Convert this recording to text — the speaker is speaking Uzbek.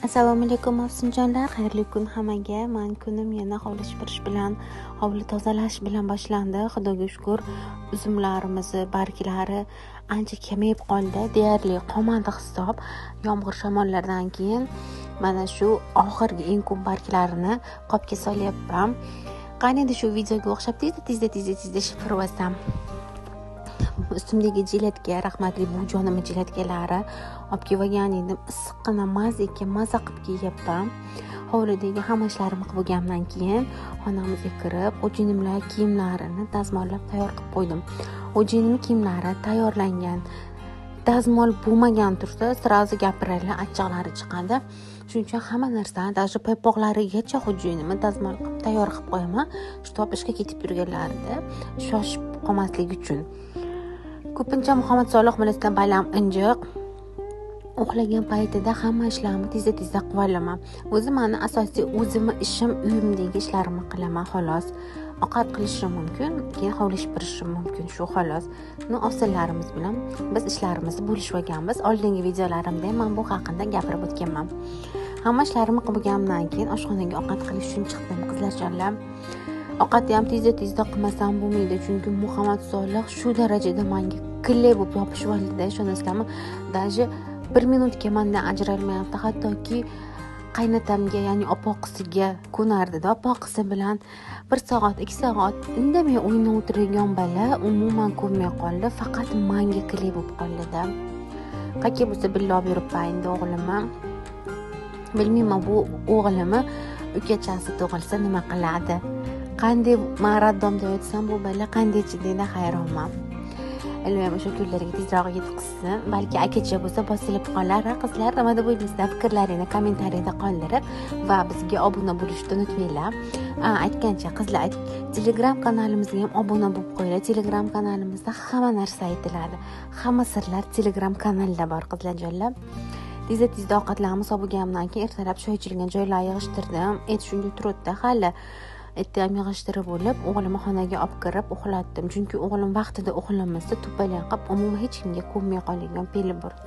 Assalomu alaykum mavsumjonlar, xayrli kun hammaga. Men kunim yana hovli supurish bilan, hovli tozalash bilan boshlandi. Xudoga shukr, uzumlarimiz barglari ancha kamayib qoldi. Deyarli qolmadi hisob. Yomg'ir shamollardan keyin mana shu oxirgi eng ko'p barglarini qopga solyapman. Qani endi shu videoga o'xshab tezda shifirlasam. Ustimdagi jiletga rahmatli bujonimning jiletkalari olib kelgan edim. Issiqqina maza qilib kiyapman. Hovlidagi hamma ishlarimni qilib bo'lgandan keyin xonamizga kirib, o'jinimlar kiyimlarini dazmollab tayyor qilib qo'ydim. O'jinimning kiyimlari tayyorlangan. Dazmol bo'lmagan tursa, sirazi gapiraylar, achchiqlari chiqadi. Shuning uchun hamma narsani, даже paypoqlarigacha xo'jayinimni dazmol qilib tayyor qilib qo'yaman. Shu ishga ketib yurganlarida shoshib qolmaslik uchun. Ko'pincha Muhammad Solih bilan balam injiq. Uxlagan paytida hamma ishlarimni tezda qilib olaman. Meni asosiy ishim uyimdagi ishlarimni qilaman xolos. Ovqat qilishim mumkin, keyin hovli supurishim mumkin, shu xolos. Ovsinlarimiz bilan biz ishlarimizni bo'lishib olganmiz. Oldingi videolarimda men bu haqida gapirib o'tganman. Hamma ishlarimni qilib bo'lgandan keyin oshxonaga ovqat qilish uchun chiqdim, qizlarjonlar. Ovqatni ham tezda qilmasam bo'lmaydi, chunki Muhammad Solih shu darajada menga qilay bo'lib yopishib oldida, ishonasizlarmi? Даже 1 minutga mendan ajralmayapti. Hattoki qaynatamga, ya'ni opoqisiga ko'nardida. Opoqisi bilan 1 soat, 2 soat indamay o'ynab o'tirgan bola umuman ko'rmay qoldi. Faqat menga qilay bo'lib qoldida. Qaki bo'lsa billo olib yuribman endi o'g'limni. Bilmayman bu o'g'limni ukachasi tug'ilsa nima qiladi. Qanday maraddom deb aytsam, bu bola qanday chidaydi, hayronman. Ilm o'sha kunlarga tezroq yetqizsin. Balki akacha bo'lsa bosilib qolar. Qizlar, nima deb o'ylaysizlar? Fikrlaringizni kommentariyada qoldirib va bizga obuna bo'lishni unutmanglar. Aytgancha qizlar, Telegram kanalimizga ham obuna bo'lib qo'yinglar. Telegram kanalimizda hamma narsa aytiladi. Hamma sirlar Telegram kanalida bor, qizlarjonlar. Tezda ovqatlarni so'ragandan keyin ertalab choy ichilgan joylarni yig'ishtirdim. Shunday turibdi hali. Ertalab yig'ishtirib bo'lib, o'g'limni xonaga olib kirib uxlatdim. Chunki o'g'lim vaqtida uxlamasa, to'palak qilib umuman hech kimga ko'nmay qolgan peli bor.